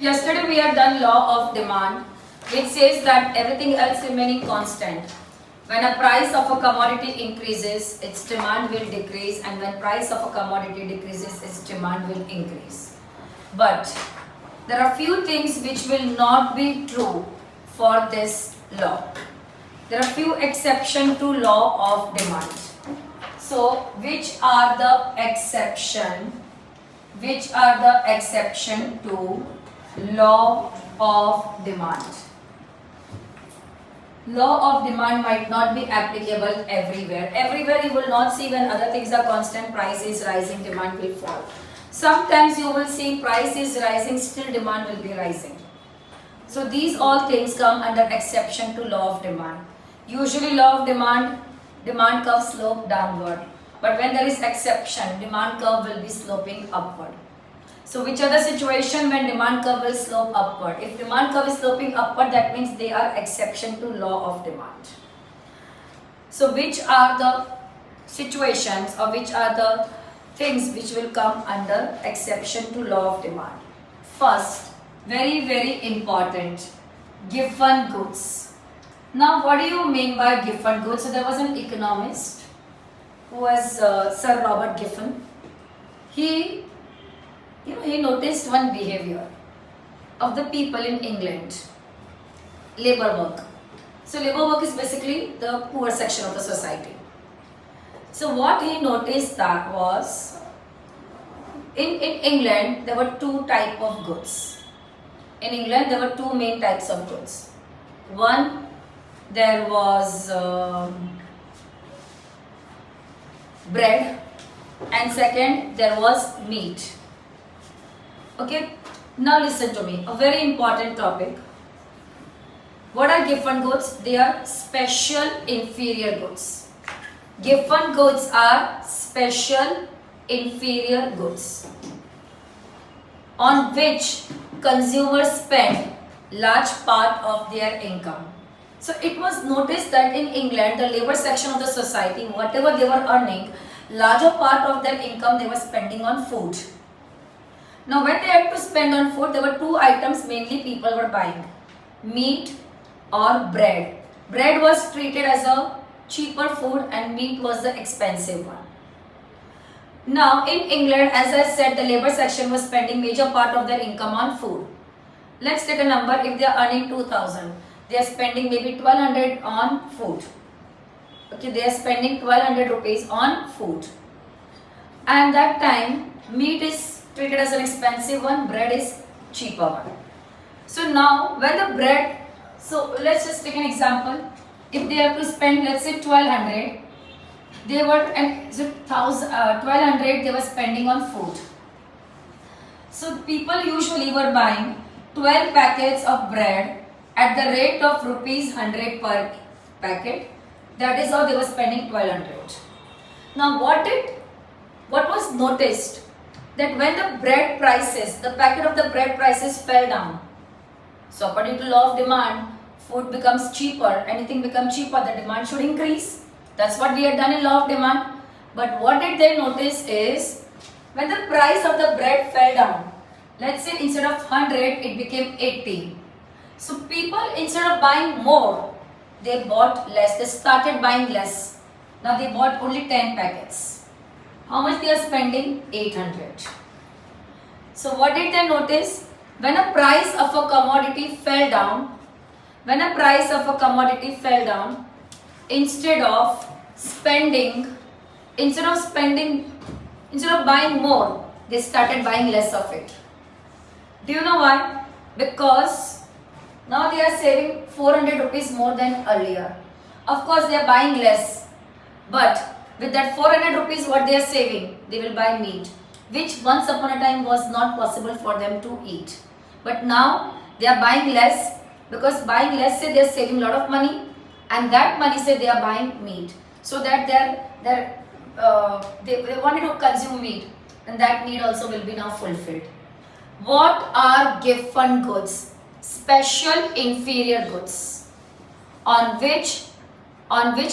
Yesterday we had done law of demand, which says that everything else remaining constant. When a price of a commodity increases, its demand will decrease, and when price of a commodity decreases, its demand will increase. But there are few things which will not be true for this law. There are few exceptions to law of demand. So, which are the exception? Which are the exception to law of demand? Law of demand might not be applicable everywhere. Everywhere you will not see when other things are constant, price is rising, demand will fall. Sometimes you will see price is rising, still demand will be rising. So these all things come under exception to law of demand. Usually law of demand curve slope downward. But when there is exception, demand curve will be sloping upward. So which are the situation when demand curve will slope upward? If demand curve is sloping upward, that means they are exception to law of demand. So which are the situations or which are the things which will come under exception to law of demand? First, very important, given goods. Now what do you mean by given goods? So there was an economist who was Sir Robert Giffen. He noticed one behavior of the people in England, labor work. So labor work is basically the poor section of the society. So what he noticed that was, in England there were two types of goods. In England there were two main types of goods. One, there was bread, and second there was meat. Okay, now listen to me, a very important topic. What are given goods? They are special inferior goods. Given goods are special inferior goods on which consumers spend large part of their income. So it was noticed that in England, the labor section of the society, whatever they were earning, larger part of their income they were spending on food. Now when they had to spend on food, there were two items mainly people were buying, meat or bread. Bread was treated as a cheaper food and meat was the expensive one. Now in England, as I said, the labor section was spending major part of their income on food. Let's take a number. If they are earning 2,000, they are spending maybe 1,200 on food. Okay, they are spending 1,200 rupees on food. And that time, meat is treated as an expensive one, bread is cheaper one. So now, when the bread, so let's just take an example. If they have to spend, let's say 1,200, they were, and so 1,200 they were spending on food. So people usually were buying 12 packets of bread at the rate of rupees 100 per packet. That is how they were spending 1,200. Now what was noticed? That when the bread prices, the packet of the bread prices fell down. So according to law of demand, food becomes cheaper, anything becomes cheaper, the demand should increase. That's what we had done in law of demand. But what did they notice is, when the price of the bread fell down, let's say instead of 100, it became 80. So people, instead of buying more, they bought less, they started buying less. Now they bought only 10 packets. How much they are spending? 800. So what did they notice? When a price of a commodity fell down, instead of buying more, they started buying less of it. Do you know why? Because now they are saving 400 rupees more than earlier. Of course they are buying less, but with that 400 rupees what they are saving, they will buy meat, which once upon a time was not possible for them to eat. But now they are buying less, because buying less say they are saving a lot of money, and that money say they are buying meat. So that they wanted to consume meat, and that need also will be now fulfilled. What are given goods? Special inferior goods on which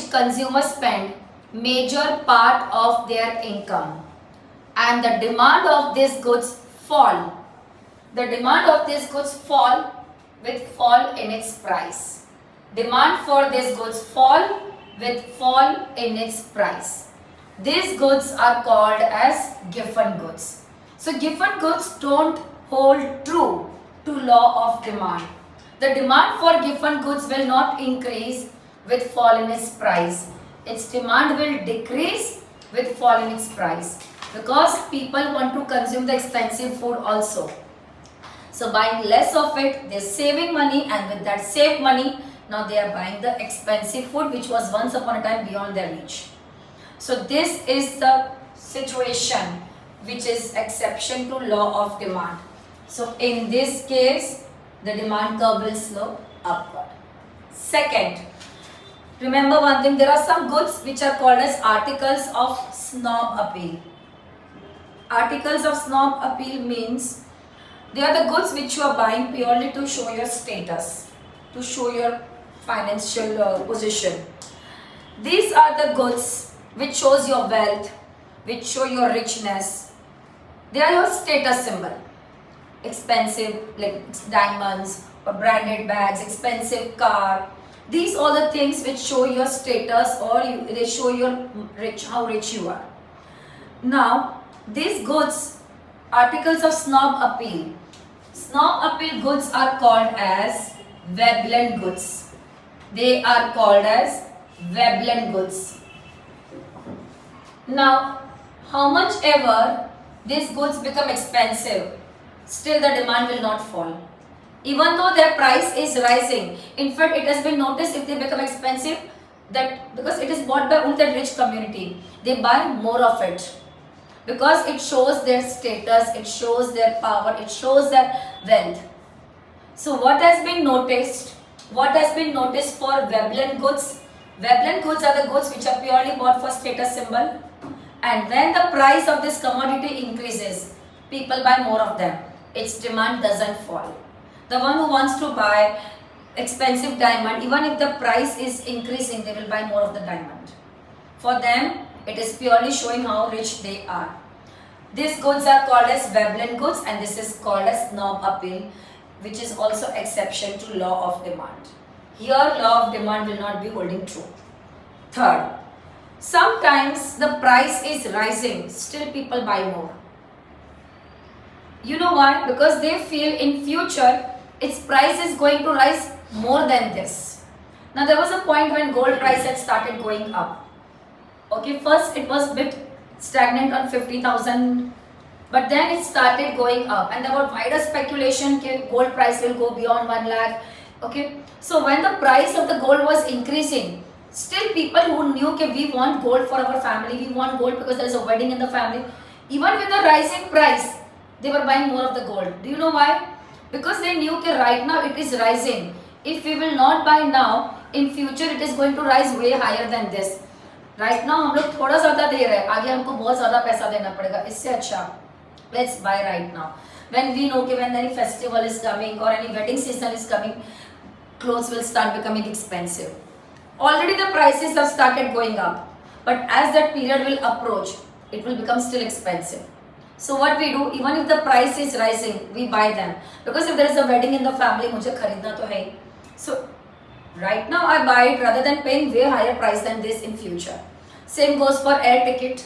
consumers spend major part of their income, and the demand of these goods fall the demand of these goods fall with fall in its price. Demand for these goods fall with fall in its price. These goods are called as given goods. So given goods don't hold true to law of demand. The demand for given goods will not increase with fall in its price. Its demand will decrease with fall in its price because people want to consume the expensive food also. So buying less of it, they're saving money, and with that saved money, now they are buying the expensive food which was once upon a time beyond their reach. So this is the situation which is exception to law of demand. So in this case, the demand curve will slope upward. Second, remember one thing, there are some goods which are called as articles of snob appeal. Articles of snob appeal means they are the goods which you are buying purely to show your status, to show your financial position. These are the goods which shows your wealth, which show your richness. They are your status symbol. Expensive like diamonds or branded bags, expensive car. These are the things which show your status, or they show your how rich you are. Now, these goods, articles of snob appeal. Snob appeal goods are called as Veblen goods. They are called as Veblen goods. Now, how much ever these goods become expensive, still the demand will not fall. Even though their price is rising, in fact it has been noticed if they become expensive, that because it is bought by only the rich community, they buy more of it. Because it shows their status, it shows their power, it shows their wealth. So what has been noticed? What has been noticed for Veblen goods? Veblen goods are the goods which are purely bought for status symbol. And when the price of this commodity increases, people buy more of them. Its demand doesn't fall. The one who wants to buy expensive diamond, even if the price is increasing, they will buy more of the diamond. For them, it is purely showing how rich they are. These goods are called as Veblen goods, and this is called as snob appeal, which is also exception to law of demand. Here, law of demand will not be holding true. Third, sometimes the price is rising, still people buy more. You know why? Because they feel in future its price is going to rise more than this. Now there was a point when gold price had started going up. Okay, first it was a bit stagnant on 50,000, but then it started going up, and there were wider speculation that gold price will go beyond 1 lakh. Okay, so when the price of the gold was increasing, still people who knew that we want gold for our family, we want gold because there is a wedding in the family, even with the rising price, they were buying more of the gold. Do you know why? Because they knew that right now it is rising. If we will not buy now, in future it is going to rise way higher than this. Right now हम लोग थोड़ा ज़्यादा दे रहे हैं, आगे हमको बहुत ज़्यादा पैसा देना पड़ेगा. इससे अच्छा let's buy right now. When we know that when any festival is coming or any wedding season is coming, clothes will start becoming expensive. Already the prices have started going up, but as that period will approach, it will become still expensive. So what we do, even if the price is rising, we buy them. Because if there is a wedding in the family, मुझे खरीदना तो है. So right now I buy it rather than paying way higher price than this in future. Same goes for air ticket.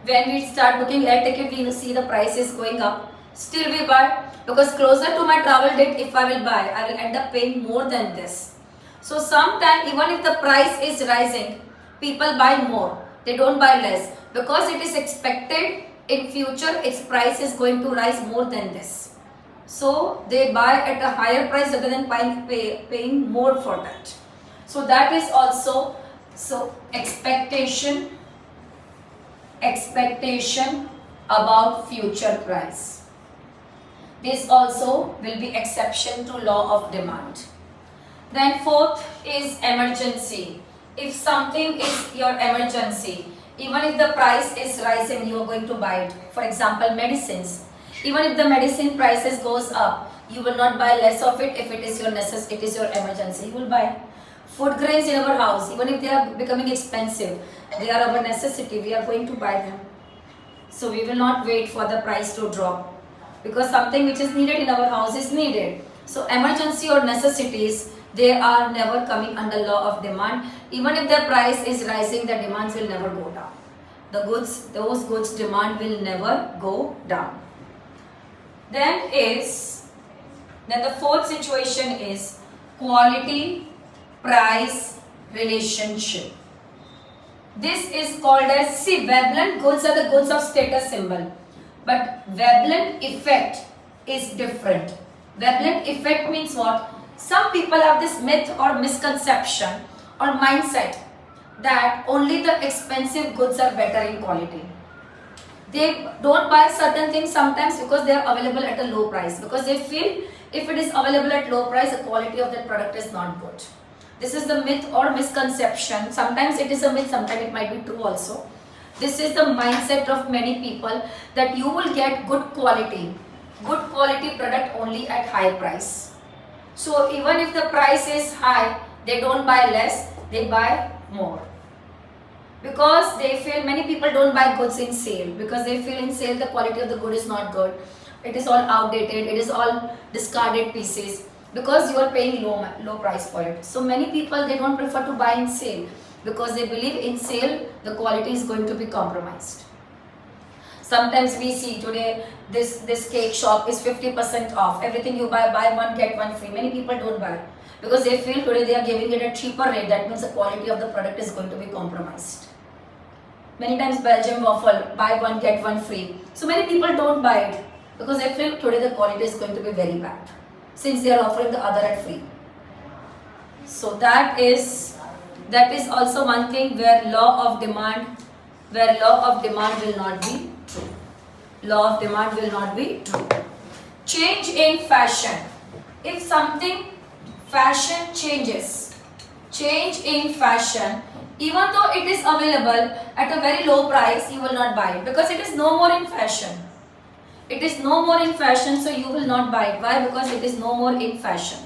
When we start booking air ticket, we see the price is going up. Still we buy, because closer to my travel date, if I will buy, I will end up paying more than this. So sometimes even if the price is rising, people buy more. They don't buy less, because it is expected in future its price is going to rise more than this. So they buy at a higher price rather than paying more for that. So that is also expectation about future price. This also will be exception to law of demand. Then fourth is emergency. If something is your emergency, even if the price is rising, you are going to buy it. For example, medicines. Even if the medicine prices goes up, you will not buy less of it if it is your necessity, it is your emergency. You will buy. Food grains in our house, even if they are becoming expensive, they are our necessity, we are going to buy them. So we will not wait for the price to drop. because something which is needed in our house is needed. So emergency or necessities, they are never coming under law of demand. Even if the price is rising, the demands will never go down. Those goods demand will never go down. Then the fourth situation is quality price relationship. This is called as, see, Veblen goods are the goods of status symbol, but Veblen effect is different. Veblen effect means what? Some people have this myth or misconception or mindset that only the expensive goods are better in quality. They don't buy certain things sometimes because they are available at a low price, because they feel if it is available at low price, the quality of that product is not good. This is the myth or misconception. Sometimes it is a myth, sometimes it might be true also. This is the mindset of many people that you will get good quality product only at high price. So even if the price is high, they don't buy less, they buy more. Because they feel, many people don't buy goods in sale because they feel in sale the quality of the good is not good. It is all outdated, it is all discarded pieces because you are paying low price for it. So many people, they don't prefer to buy in sale because they believe in sale the quality is going to be compromised. Sometimes we see today this cake shop is 50% off. Everything you buy one get one free. Many people don't buy because they feel today they are giving it at cheaper rate. That means the quality of the product is going to be compromised. Many times Belgium waffle, buy one get one free. So many people don't buy it because they feel today the quality is going to be very bad since they are offering the other at free. So that is also one thing where law of demand will not be true. Law of demand will not be true. Change in fashion. If something fashion changes, change in fashion, even though it is available at a very low price, you will not buy it because it is no more in fashion. It is no more in fashion, so you will not buy it. Why? Because it is no more in fashion.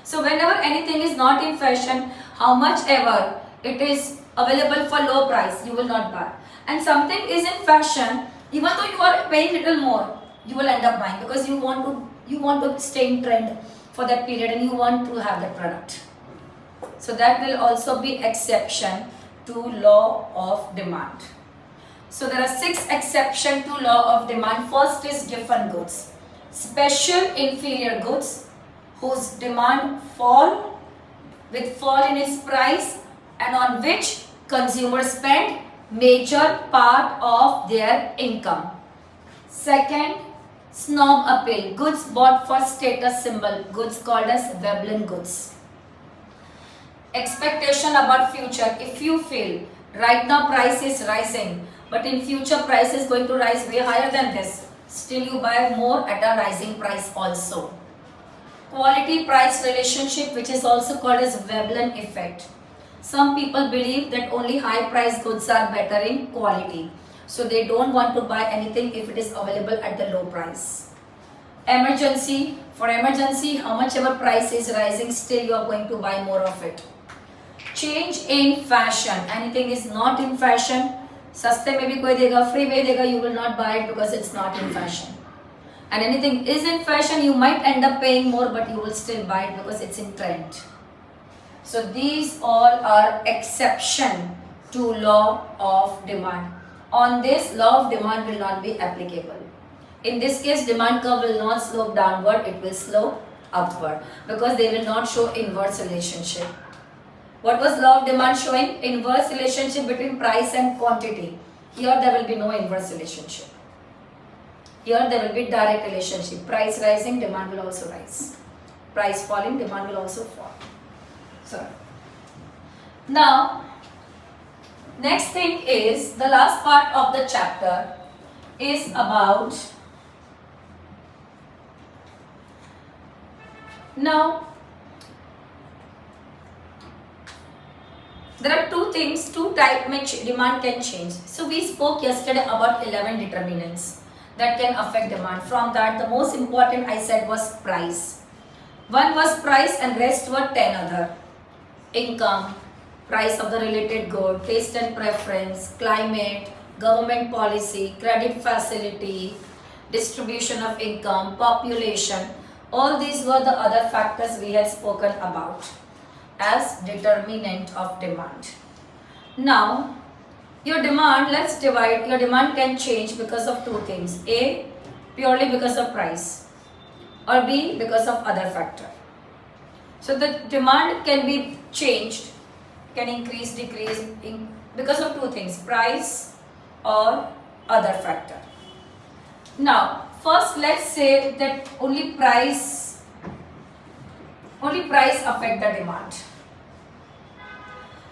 So whenever anything is not in fashion, how much ever it is available for low price, you will not buy. And something is in fashion, even though you are paying little more, you will end up buying because you want to stay in trend for that period and you want to have that product. So that will also be exception to law of demand. So there are 6 exceptions to law of demand. First is different goods. Special inferior goods whose demand fall in its price and on which consumers spend major part of their income. Second, snob appeal. Goods bought for status symbol. Goods called as Veblen goods. Expectation about future. If you feel right now price is rising, but in future price is going to rise way higher than this, still you buy more at a rising price also. Quality price relationship, which is also called as Veblen effect. Some people believe that only high price goods are better in quality, so they don't want to buy anything if it is available at the low price. Emergency. For emergency, how much ever price is rising, still you are going to buy more of it. Change in fashion. Anything is not in fashion, saste mein bhi koi dega, free mein dega, you will not buy it because it's not in fashion. And anything is in fashion, you might end up paying more, but you will still buy it because it's in trend. So these all are exception to law of demand. On this, law of demand will not be applicable. In this case, demand curve will not slope downward, it will slope upward because they will not show inverse relationship. What was law of demand showing? Inverse relationship between price and quantity. Here there will be no inverse relationship. Here there will be direct relationship. Price rising, demand will also rise. Price falling, demand will also fall. So, now, next thing is, the last part of the chapter is about, now, there are two things, two types which demand can change. So we spoke yesterday about 11 determinants that can affect demand. From that, the most important I said was price. One was price and rest were 10 other. Income, price of the related good, taste and preference, climate, government policy, credit facility, distribution of income, population, all these were the other factors we had spoken about as determinant of demand. Now, your demand, let's divide, your demand can change because of two things. A, purely because of price, or B, because of other factor. So the demand can be changed, can increase, decrease because of two things, price or other factor. Now, first let's say that only price affect the demand.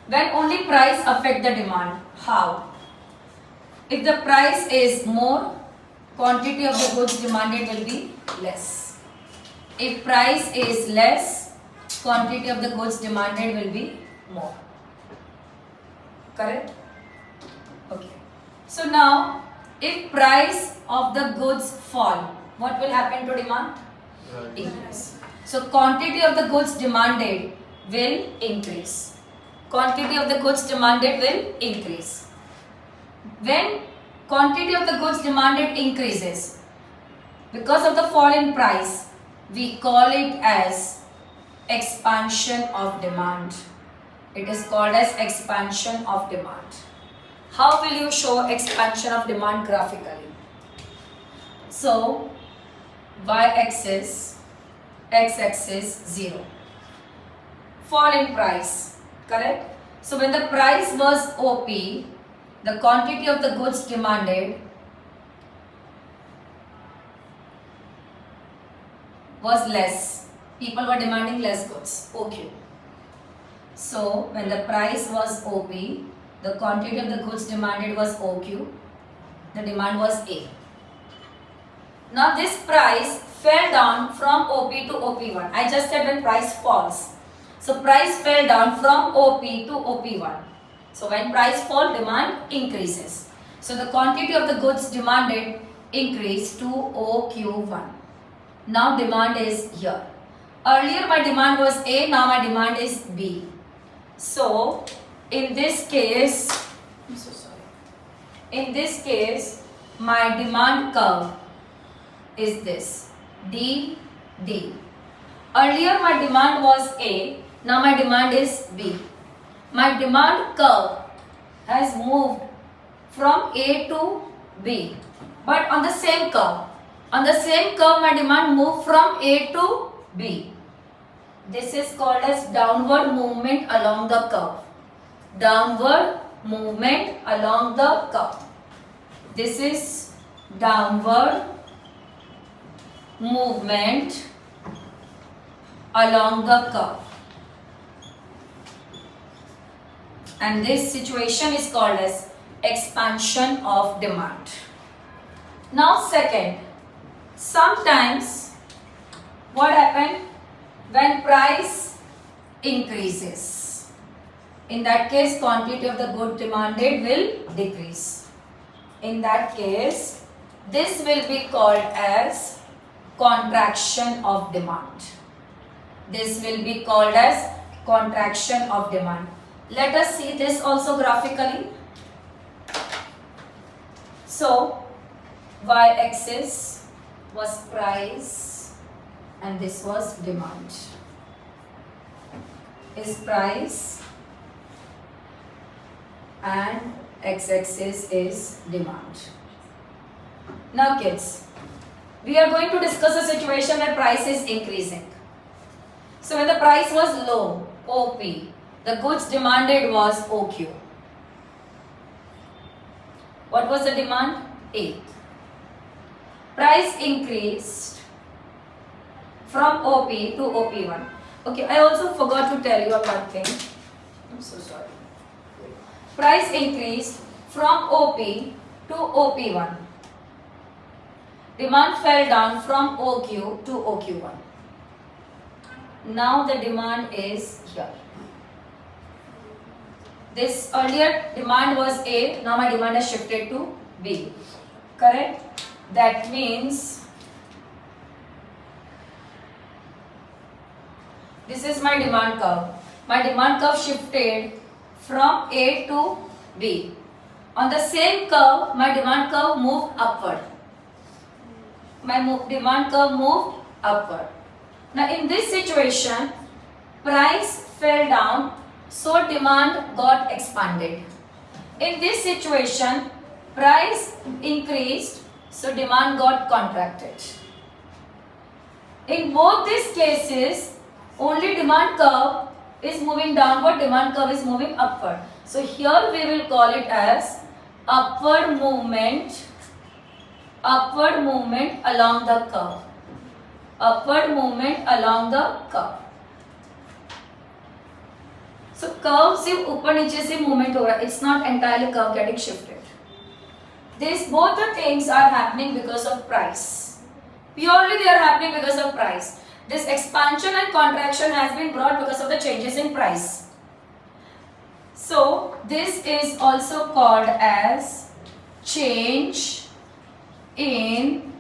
When only price affect the demand, how? If the price is more, quantity of the goods demanded will be less. If price is less, quantity of the goods demanded will be more. Correct? Okay. So now, if price of the goods fall, what will happen to demand? Increase. So quantity of the goods demanded will increase. Quantity of the goods demanded will increase. When quantity of the goods demanded increases, because of the fall in price, we call it as expansion of demand. It is called as expansion of demand. How will you show expansion of demand graphically? So, y-axis, x-axis 0. Fall in price, correct? So, when the price was OP, the quantity of the goods demanded was less. People were demanding less goods, OQ. So, when the price was OP, the quantity of the goods demanded was OQ, the demand was A. Now, this price fell down from OP to OP1. I just said when price falls. So, price fell down from OP to OP1. So, when price falls, demand increases. So, the quantity of the goods demanded increased to OQ1. Now, demand is here. Earlier, my demand was A, now my demand is B. So, in this case, I'm so sorry. In this case, my demand curve is this, D, D. Earlier, my demand was A, now my demand is B. My demand curve has moved from A to B, but on the same curve. On the same curve, my demand moved from A to B. This is called as downward movement along the curve. Downward movement along the curve. This is downward movement along the curve. And this situation is called as expansion of demand. Now second, sometimes what happens when price increases? In that case, quantity of the good demanded will decrease. In that case, this will be called as contraction of demand. This will be called as contraction of demand. Let us see this also graphically. So, y-axis was price and this was demand. Is price and x-axis is demand. Now kids, we are going to discuss a situation where price is increasing. So when the price was low, OP, the goods demanded was OQ. What was the demand? A. Price increased from OP to OP1. Okay, I also forgot to tell you one thing. I'm so sorry. Price increased from OP to OP1. Demand fell down from OQ to OQ1. Now the demand is here. This earlier demand was A, now my demand has shifted to B. Correct? That means this is my demand curve. My demand curve shifted from A to B. On the same curve, my demand curve moved upward. demand curve moved upward. Now in this situation, price fell down, so demand got expanded. In this situation, price increased, so demand got contracted. In both these cases, only demand curve is moving downward, demand curve is moving upward. So here we will call it as upward movement along the curve. Upward movement along the curve. So curve सिर्फ ऊपर नीचे से movement हो रहा है. It's not entirely curve getting shifted. These both the things are happening because of price. Purely they are happening because of price. This expansion and contraction has been brought because of the changes in price. So this is also called as change in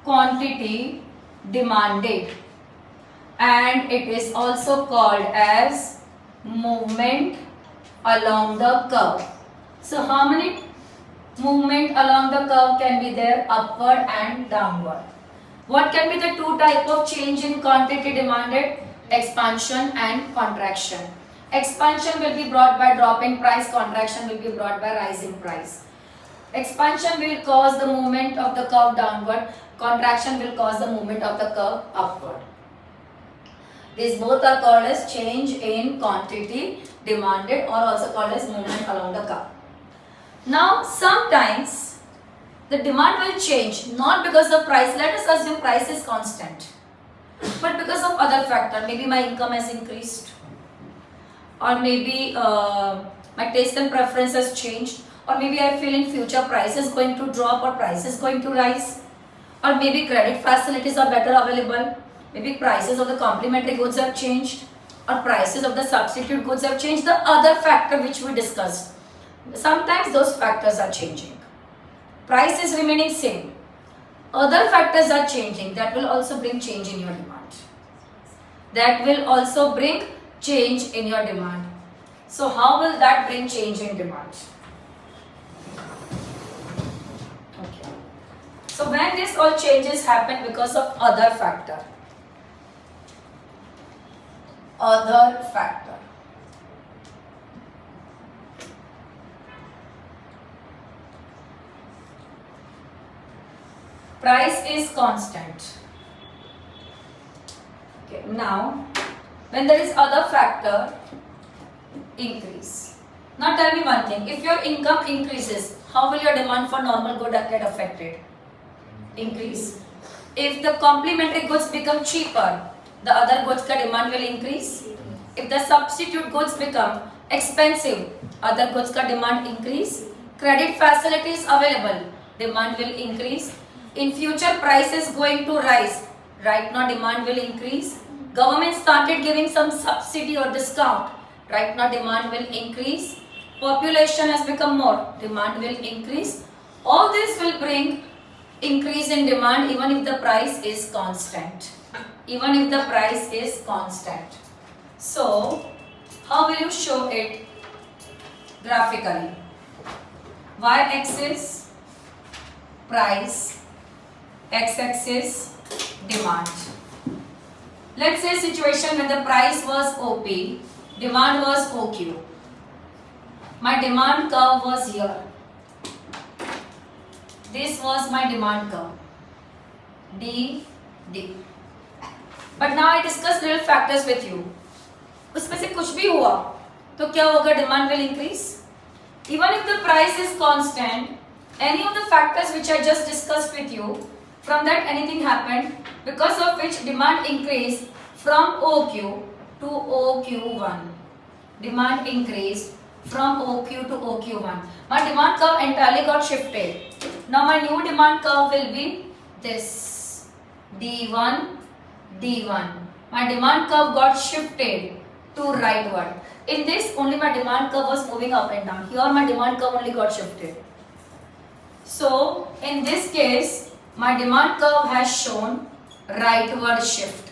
quantity demanded, and it is also called as movement along the curve. So how many movement along the curve can be there? Upward and downward. What can be the two type of change in quantity demanded? Expansion and contraction. Expansion will be brought by drop in price, contraction will be brought by rise in price. Expansion will cause the movement of the curve downward, contraction will cause the movement of the curve upward. These both are called as change in quantity demanded, or also called as movement along the curve. Now sometimes the demand will change not because of price. Let us assume price is constant, but because of other factor. Maybe my income has increased, or maybe my taste and preference has changed, or maybe I feel in future price is going to drop or price is going to rise, or maybe credit facilities are better available, maybe prices of the complementary goods have changed, or prices of the substitute goods have changed. The other factor which we discussed, sometimes those factors are changing. Price is remaining same, other factors are changing. That will also bring change in your demand. That will also bring change in your demand. So how will that bring change in demand? Okay. So when this all changes happen because of other factor. Other factor. Price is constant. Okay, now when there is other factor, increase. Now tell me one thing, if your income increases, how will your demand for normal good get affected? Increase. If the complementary goods become cheaper, the other goods ka demand will increase. If the substitute goods become expensive, other goods ka demand increase. Credit facilities available, demand will increase. In future, price is going to rise. Right now, demand will increase. Government started giving some subsidy or discount. Right now, demand will increase. Population has become more. Demand will increase. All this will bring increase in demand even if the price is constant. Even if the price is constant. So, how will you show it graphically? Y-axis, price. X-axis, demand. Let's say situation when the price was OP, demand was OQ. My demand curve was here. This was my demand curve. D, D. But now I discuss little factors with you. उसमें से कुछ भी हुआ तो क्या होगा? Demand will increase. Even if the price is constant, any of the factors which I just discussed with you, from that anything happened because of which demand increased from OQ to OQ1. Demand increased from OQ to OQ1. My demand curve entirely got shifted. Now my new demand curve will be this. D1, D1. My demand curve got shifted to rightward. In this only my demand curve was moving up and down. Here my demand curve only got shifted. So in this case, my demand curve has shown rightward shift.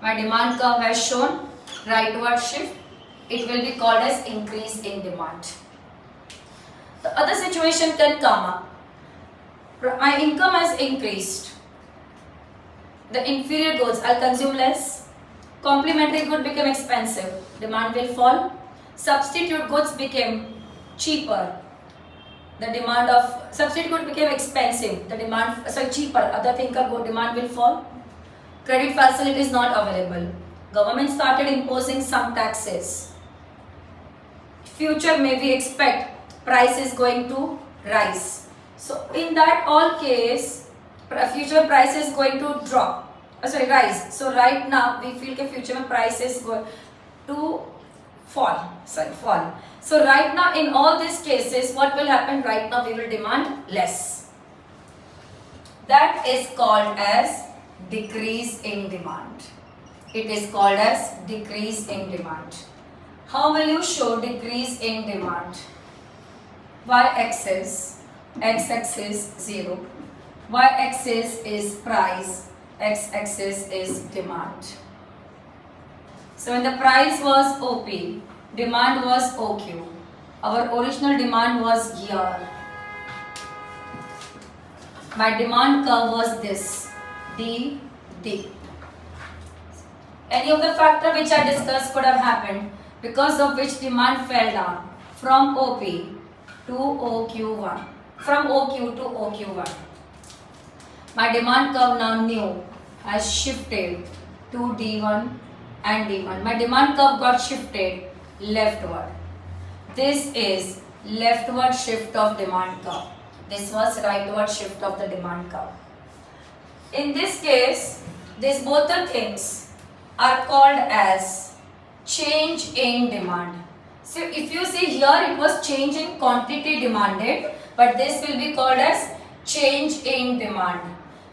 My demand curve has shown rightward shift. It will be called as increase in demand. The other situation can come up. My income has increased. the inferior goods, I'll consume less. Complementary good became expensive, demand will fall. Substitute goods became cheaper, the demand of substitute good became expensive, the demand, cheaper, other thing ka demand will fall. Credit facility is not available. Government started imposing some taxes. Future may we expect price is going to rise. So in that all case, future price is going to drop. Rise. So right now we feel that future price is going to fall. So right now in all these cases, what will happen? Right now we will demand less. That is called as decrease in demand. It is called as decrease in demand. How will you show decrease in demand? Y-axis, x-axis 0. Y-axis is price, x-axis is demand. So when the price was OP, demand was OQ. Our original demand was here. My demand curve was this, D, D. Any of the factor which I discussed could have happened, because of which demand fell down from OP to OQ1, from OQ to OQ1. My demand curve now new has shifted to D1 and D1. My demand curve got shifted leftward. This is leftward shift of demand curve. This was rightward shift of the demand curve. In this case, these both the things are called as change in demand. So if you see here, it was change in quantity demanded, but this will be called as change in demand,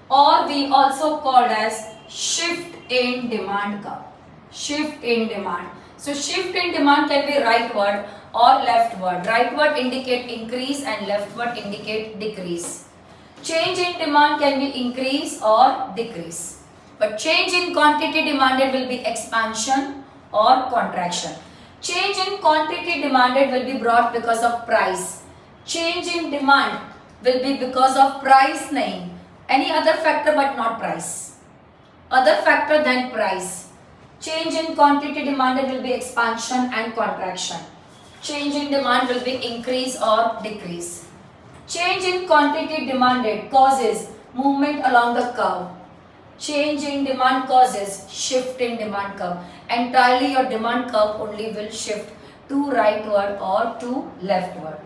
or we also called as shift in demand curve. Shift in demand. So shift in demand can be rightward or leftward. Rightward indicate increase and leftward indicate decrease. Change in demand can be increase or decrease. But change in quantity demanded will be expansion or contraction. Change in quantity demanded will be brought because of price. Change in demand will be because of price nahi. Any other factor but not price. Other factor than price. Change in quantity demanded will be expansion and contraction. Change in demand will be increase or decrease. Change in quantity demanded causes movement along the curve. Change in demand causes shift in demand curve. Entirely your demand curve only will shift to rightward or to leftward.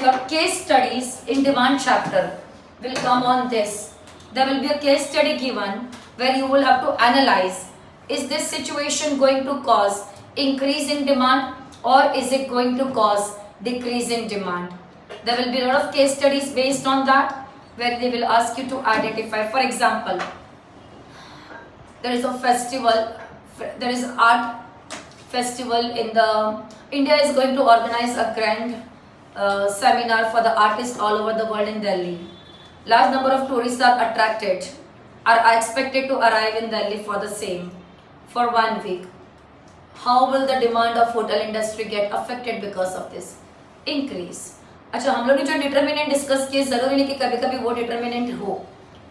Your case studies in demand chapter will come on this. There will be a case study given where you will have to analyze, is this situation going to cause increase in demand or is it going to cause decrease in demand? There will be a lot of case studies based on that where they will ask you to identify. For example, there is a festival, there is art festival in the, India is going to organize a grand seminar for the artists all over the world in Delhi. Large number of tourists are attracted, are expected to arrive in Delhi for the same, for 1 week. How will the demand of hotel industry get affected because of this? Increase. अच्छा, हम लोग ने जो determinant discuss किए, जरूरी नहीं कि कभी कभी वो डिटर्मिनेंट हो,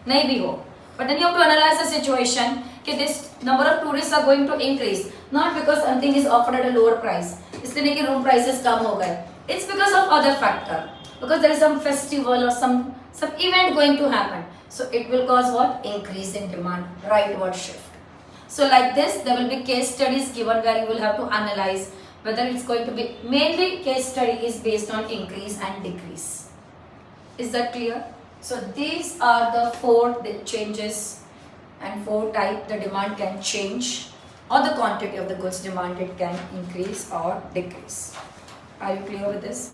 नहीं भी हो, but then you have to analyze the situation कि this number of tourists are going to increase, not because something is offered at a lower price, इसलिए नहीं कि room prices कम हो गए, it's because of other factor, because there is some festival or some event going to happen, so it will cause what? Increase in demand, rightward shift. So like this, there will be case studies given where you will have to analyze whether it's going to be, mainly case study is based on increase and decrease. Is that clear? So these are the 4 changes and 4 types the demand can change, or the quantity of the goods demanded can increase or decrease. Are you clear with this?